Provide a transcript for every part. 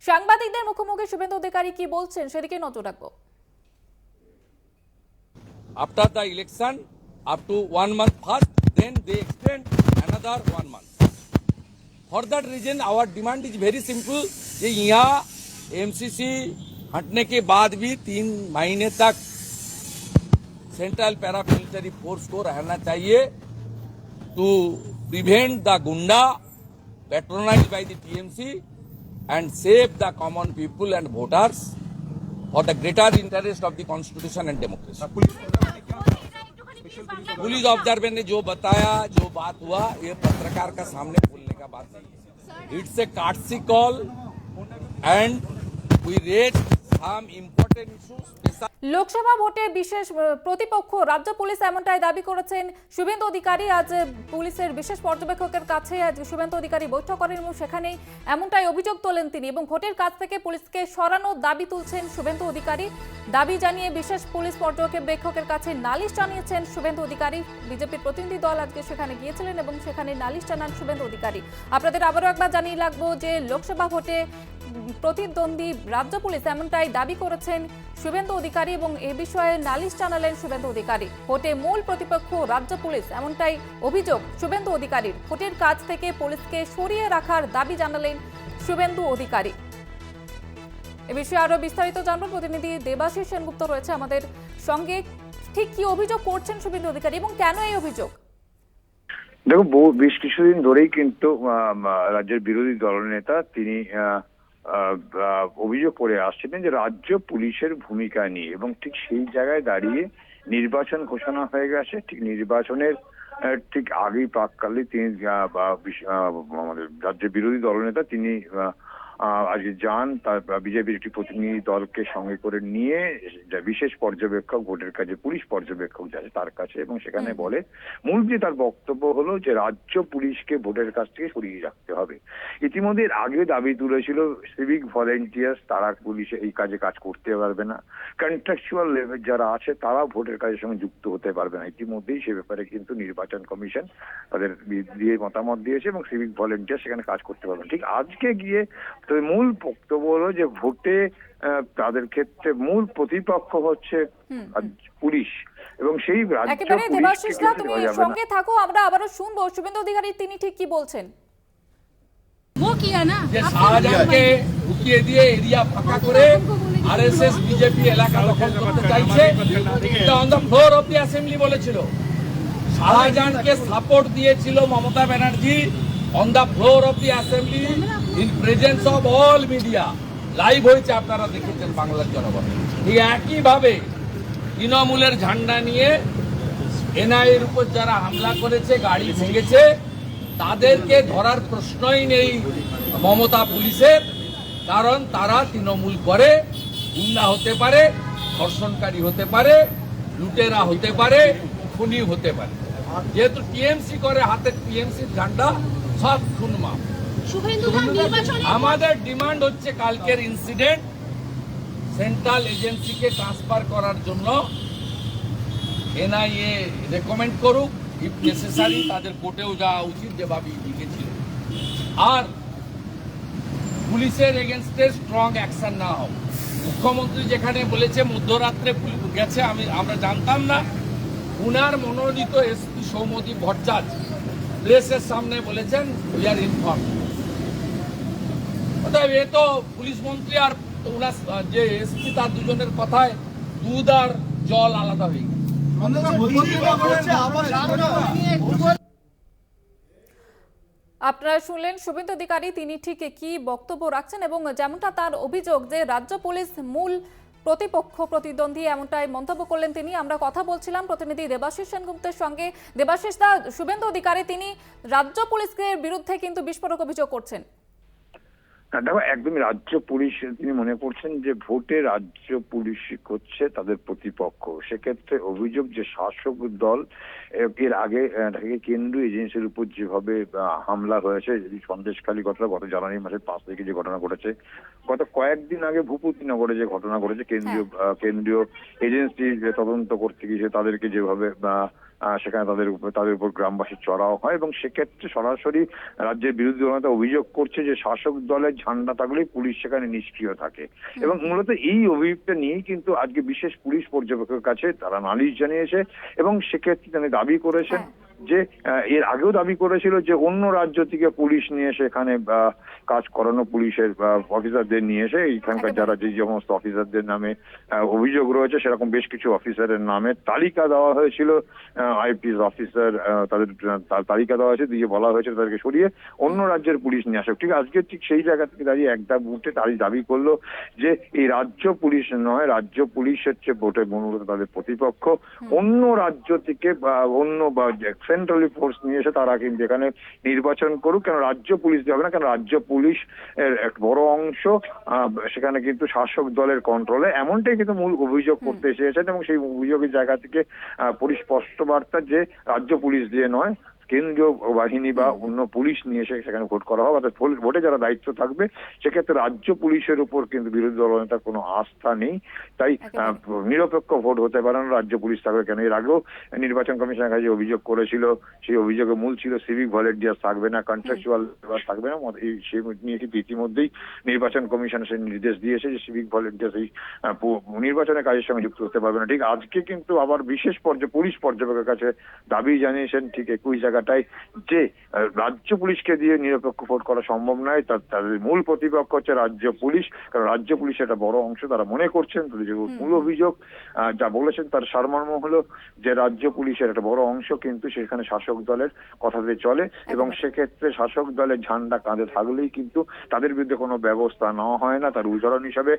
সাংবাদিকদের মুখোমুখি শুভেন্দু অধিকারী কি বলছেন সেদিকে নজর রাখবো। After the election, up to 1 month first, then they extend another 1 month. For that reason, our demand is very simple कि यहाँ एमसीसी हटने के बाद भी 3 महीने तक सेंट्रल पैरामिलिट्री फोर्स को रहना चाहिए to prevent the gunda patronized by the TMC and save the common people and voters for the greater interest of the constitution and democracy. Police observer ने जो बताया, जो बात हुआ, ये पत्रकार का सामने बोलने का बात नहीं है. It's a courtesy call and we raised some important issues. Lok Sabha ভোটে বিশেষ প্রতিপক্ষ রাজ্য পুলিশ এমনটাই দাবি করেছেন শুভেন্দু অধিকারী। আজ পুলিশের বিশেষ পর্যবেক্ষকের কাছে আজ শুভেন্দু অধিকারী বৈঠক করেন এবং সেখানে এমনটাই অভিযোগ তোলেন তিনি এবং ভোটের কাছ থেকে পুলিশকে সরানোর দাবি তুলছেন শুভেন্দু অধিকারী। দাবি জানিয়ে বিশেষ পুলিশ পর্যবেক্ষকের কাছে নালিশ জানিয়েছেন শুভেন্দু অধিকারী। বিজেপির প্রতিনিধি দল আজকে সেখানে গিয়েছিলেন এবং সেখানে নালিশ জানান শুভেন্দু অধিকারী। আপনাদের আবারও একবার জানিয়ে রাখবো যে লোকসভা ভোটে প্রতিদ্বন্দ্বী রাজ্য পুলিশ এমনটাই দাবি করেছেন শুভেন্দু অধিকারী এবং এ বিষয়ে নালিশ জানালেন শুভেন্দু অধিকারী। ভোটে মূল প্রতিপক্ষ রাজ্য পুলিশ এমনটাই অভিযোগ শুভেন্দু অধিকারীর। ভোটের কাজ থেকে পুলিশকে সরিয়ে রাখার দাবি জানালেন শুভেন্দু অধিকারী। এ বিষয়ে আরো বিস্তারিত জানবো, প্রতিনিধি দেবাশিস সেনগুপ্ত রয়েছে আমাদের সঙ্গে। ঠিক কি অভিযোগ করছেন শুভেন্দু অধিকারী এবং কেন এই অভিযোগ? দেখো, বেশ কিছুদিন ধরেই কিন্তু রাজ্যের বিরোধী দলনেতা তিনি অভিযোগ করে আসছিলেন যে রাজ্য পুলিশের ভূমিকা নিয়ে, এবং ঠিক সেই জায়গায় দাঁড়িয়ে নির্বাচন ঘোষণা হয়ে গেছে। ঠিক নির্বাচনের ঠিক আগেই প্রাককালে তিনি আমাদের রাজ্যের বিরোধী দলনেতা তিনি আজকে যান তার বিজেপির একটি প্রতিনিধি দলকে সঙ্গে করে নিয়ে বিশেষ পর্যবেক্ষক ভোটের কাজে পুলিশ পর্যবেক্ষক যাচ্ছে তার কাছে, এবং সেখানে বলে মূল যে তার বক্তব্য হলো যে রাজ্য পুলিশকে ভোটের কাছ থেকে সরিয়ে রাখতে হবে। ইতিমধ্যে আগে দাবি তুলেছিল সিভিক ভলেন্টিয়ার্স, তারা পুলিশে এই কাজে কাজ করতে পারবে না, কন্ট্রাকচুয়াল লেভেল যারা আছে তারা ভোটের কাজের সঙ্গে যুক্ত হতে পারবে না। ইতিমধ্যেই সে ব্যাপারে কিন্তু নির্বাচন কমিশন তাদের দিয়ে মতামত দিয়েছে এবং সিভিক ভলেন্টিয়ার সেখানে কাজ করতে পারবে না। ঠিক আজকে গিয়ে মূল বক্তব্য হলো যে ভোটে তাদের ক্ষেত্রে মূল প্রতিপক্ষ হচ্ছে পুলিশ, এবং সেই একেবারে দেবাশিস দা তুমি সঙ্গে থাকো, আমরা আবারও শুনবো শুভেন্দু অধিকারী তিনি ঠিক কি বলছেন। वो किया ना যে শাহজাহানকে ঢুকিয়ে দিয়ে এরিয়া ফাঁকা করে আরএসএস বিজেপি এলাকা দখল করতে চাইছে, এটা on the floor of the assembly বলেছিল। শাহজাহানকে সাপোর্ট দিয়েছিল Mamata Banerjee on the floor of the assembly in presence of all media. Live হয়েছে, আপনারা দেখেছেন বাংলার জনগণ। ঠিক একইভাবে তৃণমূলের ঝান্ডা নিয়ে এনআইএর উপর যারা হামলা করেছে, গাড়ি ভেঙেছে, তাদেরকে ধরার প্রশ্নই নেই মমতা পুলিশের, কারণ তারা তৃণমূল করে, গুন্ডা হতে পারে, ধর্ষণকারী হতে পারে, লুটেরা হতে পারে, খুনি হতে পারে। যেহেতু টিএমসি করে, হাতের টিএমসির ঝান্ডা সব খুনমা। আমাদের ডিমান্ড হচ্ছে কালকের ইনসিডেন্ট সেন্ট্রাল এজেন্সিকে ট্রান্সফার করার জন্য এনআইএ রেকমেন্ড করুক, ইফ নেসেসারি তাদের কোর্টেও যাওয়া উচিত যেভাবে লিখেছিল, আর পুলিশের এগেনস্টে স্ট্রং অ্যাকশন না হোক। মুখ্যমন্ত্রী যেখানে বলেছে মধ্যরাত্রে গেছে, আমরা জানতাম না, উনার মনোনীত এসপি সৌম্যদীপ ভট্টাচার্য প্রেসের সামনে বলেছেন উই আর ইনফর্ম। অতএব এ তো পুলিশ মন্ত্রী আর উনার যে এসপি তার দুজনের কথায় দুধ আর জল আলাদা হয়ে গেছে। আপনারা শুনলেন শুভেন্দু অধিকারী তিনি ঠিক কি বক্তব্য রাখছেন এবং যেমনটা তার অভিযোগ যে রাজ্য পুলিশ মূল প্রতিপক্ষ প্রতিদ্বন্দ্বী, এমনটাই মন্তব্য করলেন তিনি। আমরা কথা বলছিলাম প্রতিনিধি দেবাশিস সেনগুপ্তের সঙ্গে। দেবাশিস দা, শুভেন্দু অধিকারী তিনি রাজ্য পুলিশের বিরুদ্ধে কিন্তু বিস্ফোরক অভিযোগ করছেন। দেখো, একদমই রাজ্য পুলিশ তিনি মনে করছেন যে ভোটে রাজ্য পুলিশ হচ্ছে তাদের প্রতিপক্ষ। সেক্ষেত্রে অভিযোগ যে শাসক দল এর আগে কেন্দ্রীয় এজেন্সির উপর যেভাবে হামলা হয়েছে, সন্দেশখালী গত জানুয়ারি মাসের 5 তারিখে যে ঘটনা ঘটেছে, গত কয়েকদিন আগে ভূপতিনগরে যে ঘটনা ঘটেছে, কেন্দ্রীয় এজেন্সি তদন্ত করতে গিয়ে তাদেরকে যেভাবে সেখানে তাদের উপর গ্রামবাসী চড়াও হয় এবং সেক্ষেত্রে সরাসরি রাজ্যের বিরোধী দলনেতা অভিযোগ করছে যে শাসক দলের ঝান্ডা থাকলেই পুলিশ সেখানে নিষ্ক্রিয় থাকে এবং মূলত এই অভিযোগটা নিয়েই কিন্তু আজকে বিশেষ পুলিশ পর্যবেক্ষকের কাছে তারা নালিশ জানিয়েছে এবং সেক্ষেত্রে তিনি দাবি করেছেন যে এর আগেও দাবি করেছিল যে অন্য রাজ্য থেকে পুলিশ নিয়ে এসে এখানে কাজ করানো, পুলিশের অফিসারদের নিয়ে এসে এখানকার যারা যে সমস্ত অফিসারদের নামে অভিযোগ রয়েছে সেরকম বেশ কিছু অফিসারের নামে তালিকা দেওয়া হয়েছিল, আইপিএস অফিসার তাদের তালিকা দেওয়া হয়েছে, দিয়ে বলা হয়েছে তাদেরকে সরিয়ে অন্য রাজ্যের পুলিশ নিয়ে আসে। ঠিক আজকে ঠিক সেই জায়গা থেকে দাঁড়িয়ে একটা উঠে তারই দাবি করলো যে এই রাজ্য পুলিশ নয়, রাজ্য পুলিশ হচ্ছে ভোটে মূলত তাদের প্রতিপক্ষ, অন্য রাজ্য থেকে বা অন্য বা সেন্ট্রাল ফোর্স নিয়ে এসে তারা কিন্তু এখানে নির্বাচন করুক, কেন রাজ্য পুলিশ দিয়ে হবে না, কেন রাজ্য পুলিশ এর এক বড় অংশ সেখানে কিন্তু শাসক দলের কন্ট্রোলে, এমনটাই কিন্তু মূল অভিযোগ করতে এসেছেন এবং সেই অভিযোগের জায়গা থেকে পরিস্পষ্ট বার্তা যে রাজ্য পুলিশ দিয়ে নয়, কেন্দ্রীয় বাহিনী বা অন্য পুলিশ নিয়ে এসে সেখানে ভোট করা হবে, অর্থাৎ ভোটে যারা দায়িত্ব থাকবে সেক্ষেত্রে রাজ্য পুলিশের উপর কিন্তু বিরোধী দলনেতার কোনো আস্থা নেই, তাই নিরপেক্ষ ভোট হতে পারে না, রাজ্য পুলিশ থাকবে কেন। এর আগেও নির্বাচন কমিশনের কাছে অভিযোগ করেছিল, সেই অভিযোগের মূল ছিল সিভিক ভলেন্টিয়ার থাকবে না, কন্ট্রাকচুয়াল থাকবে না, সে নিয়ে কিন্তু ইতিমধ্যেই নির্বাচন কমিশন সে নির্দেশ দিয়েছে যে সিভিক ভলেন্টিয়ার এই নির্বাচনের কাজের সঙ্গে যুক্ত হতে পারবে না। ঠিক আজকে কিন্তু আবার বিশেষ পুলিশ পর্যবেক্ষকের কাছে দাবি জানিয়েছেন ঠিক একই জায়গাটাই যে রাজ্য পুলিশকে দিয়ে নিরপেক্ষ ভোট করা সম্ভব নয়, তাদের মূল প্রতিপক্ষ হচ্ছে রাজ্য পুলিশ, কারণ রাজ্য পুলিশ একটা বড় অংশ তারা মনে করছেন, তাদের যে মূল অভিযোগ যা বলেছেন তার সারমর্ম হলো যে রাজ্য পুলিশের একটা বড় অংশ কিন্তু সেখানে শাসক দলের কথাতে চলে এবং সেক্ষেত্রে শাসক দলের ঝান্ডা কাঁধে থাকলেই কিন্তু তাদের বিরুদ্ধে কোনো ব্যবস্থা নেওয়া হয় না। তার উদাহরণ হিসাবে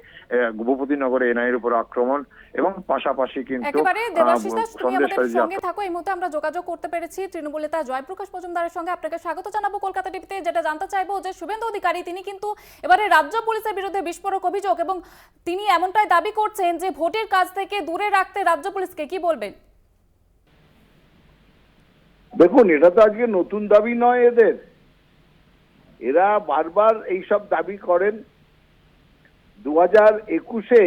ভূপতিনগরে এনআইএর উপর আক্রমণ এবং পাশাপাশি কিন্তু একেবারে দেবাশিস দাস, তুমি আমাদের সঙ্গে থাকো, এই মুহূর্তে আমরা যোগাযোগ করতে পেরেছি তৃণমূল নেতা জয়প্রকাশ মজুমদারের সঙ্গে। আপনাকে স্বাগত জানাবো কলকাতা টিভিতে। যেটা জানতে চাইবো যে শুভেন্দু অধিকারী তিনি কিন্তু এবারে রাজ্য পুলিশের বিরুদ্ধে বিস্ফোরক অভিযোগ এবং তিনি এমনটাই দাবি করছেন যে ভোটের কাজ থেকে দূরে রাখতে রাজ্য পুলিশকে, কি বলবেন? দেখুন, এটা তো আজকে নতুন দাবি নয়, এরা বারবার এইসব দাবি করেন। 2021-এ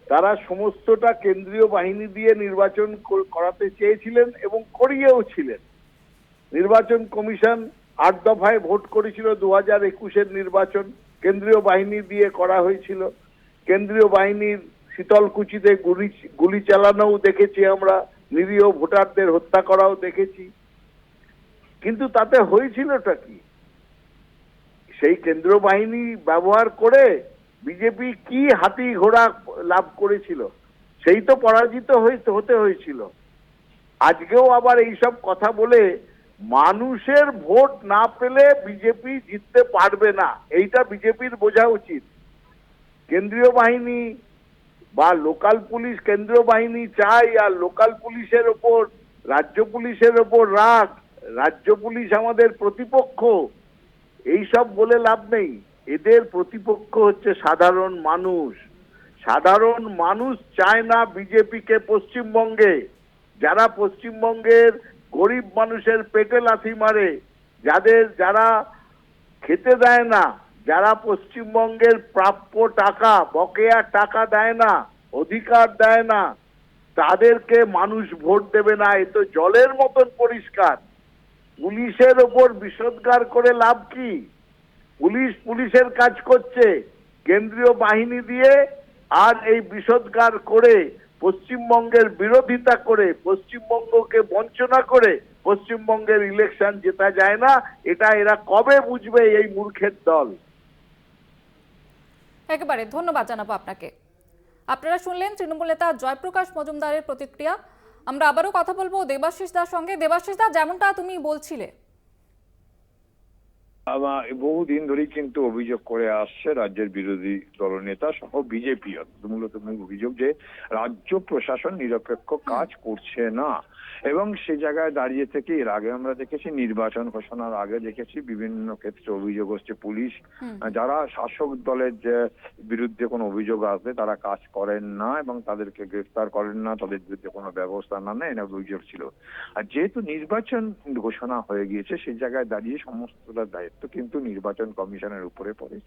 তারা সমস্তটা কেন্দ্রীয় বাহিনী দিয়ে নির্বাচন করাতে চেয়েছিলেন এবং করিয়েও ছিলেন। নির্বাচন কমিশন 8 দফায় ভোট করেছিল, 2021-এর নির্বাচন কেন্দ্রীয় বাহিনী দিয়ে করা হয়েছিল। কেন্দ্রীয় বাহিনীর শীতলকুচিতে গুলি চালানোও দেখেছি আমরা, নিরীহ ভোটারদের হত্যা করাও দেখেছি, কিন্তু তাতে হয়েছিলটা কি? সেই কেন্দ্রীয় বাহিনী ব্যবহার করে বিজেপি কি হাতি ঘোড়া লাভ করেছিল? সেই তো পরাজিত হতে হয়েছিল। আজকেও আবার এইসব কথা বলে মানুষের ভোট না পেলে বিজেপি জিততে পারবে না, এইটা বিজেপির বোঝা উচিত। কেন্দ্রীয় বাহিনী বা লোকাল পুলিশ, কেন্দ্রীয় বাহিনী চাই আর লোকাল পুলিশের ওপর রাজ্য পুলিশের ওপর রাগ, রাজ্য পুলিশ আমাদের প্রতিপক্ষ, এইসব বলে লাভ নেই। এদের প্রতিপক্ষ হচ্ছে সাধারণ মানুষ। সাধারণ মানুষ চায় না বিজেপিকে পশ্চিমবঙ্গে। যারা পশ্চিমবঙ্গের গরিব মানুষের পেটে লাথি মারে, যারা খেতে দেয় না, যারা পশ্চিমবঙ্গের প্রাপ্য টাকা, বকেয়া টাকা দেয় না, অধিকার দেয় না, তাদেরকে মানুষ ভোট দেবে না। এ তো জলের মতন পরিষ্কার। পুলিশের ওপর বিষোদ্গার করে লাভ কি? পুলিশের কাজ করছে কেন্দ্রীয় বাহিনী দিয়ে, আর এই বিষোদ্গার করে পশ্চিমবঙ্গের বিরোধিতা করে, পশ্চিমবঙ্গকে বঞ্চনা করে পশ্চিমবঙ্গের ইলেকশন জেতা যায় না। এটা এরা কবে বুঝবে, এই মূর্খের দল? একেবারে ধন্যবাদ জানাবো আপনাকে। আপনারা শুনলেন তৃণমূল নেতা জয়প্রকাশ মজুমদারের প্রতিক্রিয়া। আমরা আবারও কথা বলবো দেবাশিস দার সঙ্গে। দেবাশিস দা, যেমনটা তুমি বলছিলে, বহুদিন ধরেই কিন্তু অভিযোগ করে আসছে রাজ্যের বিরোধী দলনেতা সহ বিজেপি, মূলত মূল অভিযোগ যে রাজ্য প্রশাসন নিরপেক্ষ কাজ করছে না এবং সে জায়গায় দাঁড়িয়ে থেকে এর আগে আমরা দেখেছি, নির্বাচন ঘোষণার আগে দেখেছি বিভিন্ন ক্ষেত্রে অভিযোগ হচ্ছে পুলিশ যারা শাসক দলের বিরুদ্ধে কোনো অভিযোগ আসবে তারা কাজ করেন না এবং তাদেরকে গ্রেফতার করেন না, তাদের বিরুদ্ধে কোনো ব্যবস্থা না নেয়, এটা অভিযোগ ছিল। আর যেহেতু নির্বাচন ঘোষণা হয়ে গিয়েছে সেই জায়গায় দাঁড়িয়ে সমস্তটা দায়িত্ব দায়িত্ব কিন্তু নির্বাচন কমিশনের উপরে পড়ে।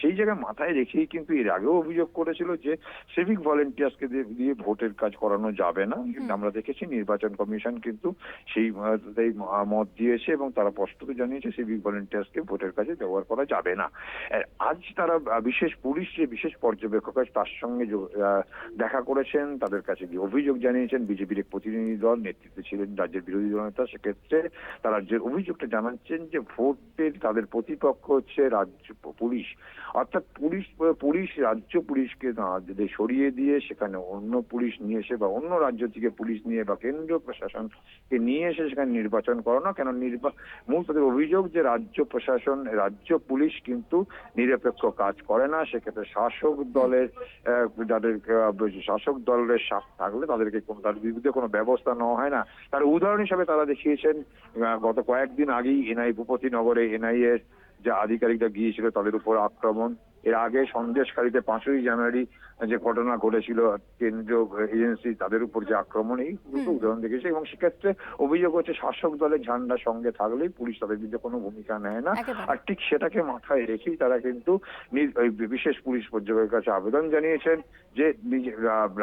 সেই জায়গায় মাথায় রেখেই কিন্তু এর আগেও অভিযোগ করেছিল যে সিভিক ভলেন্টিয়ার্সকে দিয়ে ভোটের কাজ করানো যাবে না। কিন্তু আমরা দেখেছি নির্বাচন কমিশন কিন্তু সেই মত দিয়েছে এবং তারা স্পষ্টত জানিয়েছে সিভিক ভলেন্টিয়ার্সকে ভোটের কাজে ব্যবহার করা যাবে না। আজ তারা বিশেষ পর্যবেক্ষক তার সঙ্গে দেখা করেছেন, তাদের কাছে গিয়ে অভিযোগ জানিয়েছেন। বিজেপির এক প্রতিনিধি দল নেতৃত্বে ছিলেন রাজ্যের বিরোধী দলনেতা, সেক্ষেত্রে তারা যে অভিযোগটা জানাচ্ছেন যে ভোটের তাদের প্রতিপক্ষ হচ্ছে রাজ্য পুলিশ, অর্থাৎ পুলিশ রাজ্য পুলিশকে সরিয়ে দিয়ে সেখানে অন্য পুলিশ নিয়ে এসে বা অন্য রাজ্য থেকে পুলিশ নিয়ে বা কেন্দ্রীয় প্রশাসনকে নিয়ে এসে সেখানে নির্বাচন করানো। কেন মূল তাদের অভিযোগ যে রাজ্য প্রশাসন রাজ্য পুলিশ কিন্তু নিরপেক্ষ কাজ করে না। সেক্ষেত্রে শাসক দলের সাথ থাকলে তাদেরকে তার বিরুদ্ধে কোনো ব্যবস্থা নেওয়া হয় না। তার উদাহরণ হিসাবে তারা দেখিয়েছেন গত কয়েকদিন আগেই ভূপতিনগরে এনআইএ যে আধিকারিকরা গিয়েছিল তাদের উপর আক্রমণ। এর আগে সন্দেশখালীতে 5ই জানুয়ারি যে ঘটনা ঘটেছিল কেন্দ্রীয় এজেন্সি তাদের উপর যে আক্রমণ, এই দুটো উদাহরণ দেখেছে। এবং সেক্ষেত্রে অভিযোগ হচ্ছে শাসক দলের ঝান্ডা সঙ্গে থাকলেই পুলিশ তাদের বিরুদ্ধে কোনো ভূমিকা নেয় না। আর ঠিক সেটাকে মাথায় রেখেই তারা কিন্তু বিশেষ পুলিশ পর্যবেক্ষকের কাছে আবেদন জানিয়েছেন যে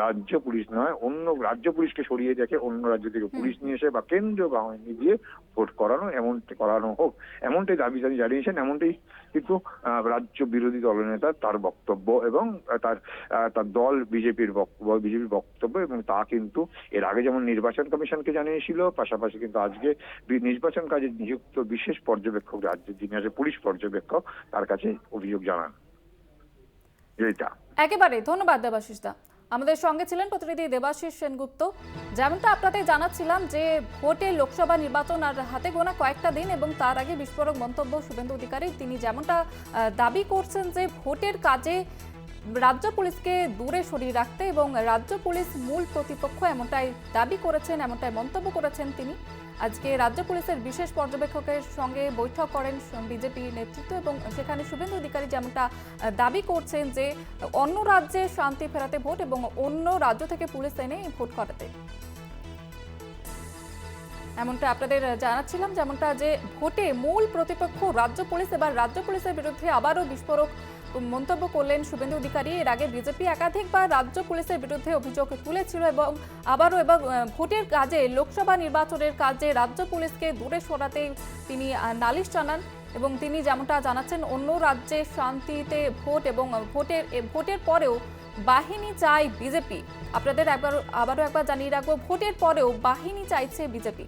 রাজ্য পুলিশ নয়, অন্য রাজ্য পুলিশকে সরিয়ে রেখে অন্য রাজ্য থেকে পুলিশ নিয়ে এসে বা কেন্দ্রীয় বাহিনী দিয়ে ভোট করানো হোক, এমনটাই দাবি জানিয়েছেন। এমনটাই কিন্তু রাজ্য বিরোধী দলনেতা তার বক্তব্য এবং তার দল বিজেপির বক্তব্য, এবং তা কিন্তু এর আগে যেমন নির্বাচন কমিশনকে জানিয়েছিল, পাশাপাশি কিন্তু আজকে নির্বাচন কাজে নিযুক্ত বিশেষ পর্যবেক্ষক রাজ্যের যিনি আছে পুলিশ পর্যবেক্ষক তার কাছে অভিযোগ জানান। এটা একেবারে ধন্যবাদ দেবাশিস দা। আমাদের সঙ্গে ছিলেন প্রতিনিধি দেবাশিস সেনগুপ্ত। যেমনটা আপনাদের জানাচ্ছিলাম যে ভোটে লোকসভা নির্বাচন আর হাতে গোনা কয়েকটা দিন, এবং তার আগে বিস্ফোরক মন্তব্য শুভেন্দু অধিকারী। তিনি যেমনটা দাবি করছেন যে ভোটের কাজে রাজ্য পুলিশকে দূরে সরিয়ে রাখতে এবং রাজ্য পুলিশ মূল প্রতিপক্ষ, এমনটাই দাবি করেছেন, এমনটাই মন্তব্য করেছেন তিনি। আজকে রাজ্য পুলিশের বিশেষ পর্যবেক্ষকের সঙ্গে বৈঠক করেন বিজেপি নেতৃত্ব, এবং সেখানে শুভেন্দু অধিকারী যেমনটা দাবি করছেন যে অন্য রাজ্যে শান্তি ফেরাতে ভোট এবং অন্য রাজ্য থেকে পুলিশ এনে ভোট করাতে। এমনটা আপনাদের জানাচ্ছিলাম, যেমনটা যে ভোটে মূল প্রতিপক্ষ রাজ্য পুলিশ, এবার রাজ্য পুলিশের বিরুদ্ধে আবারও বিস্ফোরক মন্তব্য করলেন শুভেন্দু অধিকারী। এর আগে বিজেপি একাধিকবার রাজ্য পুলিশের বিরুদ্ধে অভিযোগ তুলেছিল এবং আবারও ভোটের কাজে লোকসভা নির্বাচনের কাজে রাজ্য পুলিশকে দূরে সরাতে তিনি নালিশ জানান। এবং তিনি যেমনটা জানাচ্ছেন অন্য রাজ্যে শান্তিতে ভোট এবং ভোটের পরেও বাহিনী চায় বিজেপি। আপনাদের আবারও একবার জানিয়ে রাখবো, ভোটের পরেও বাহিনী চাইছে বিজেপি।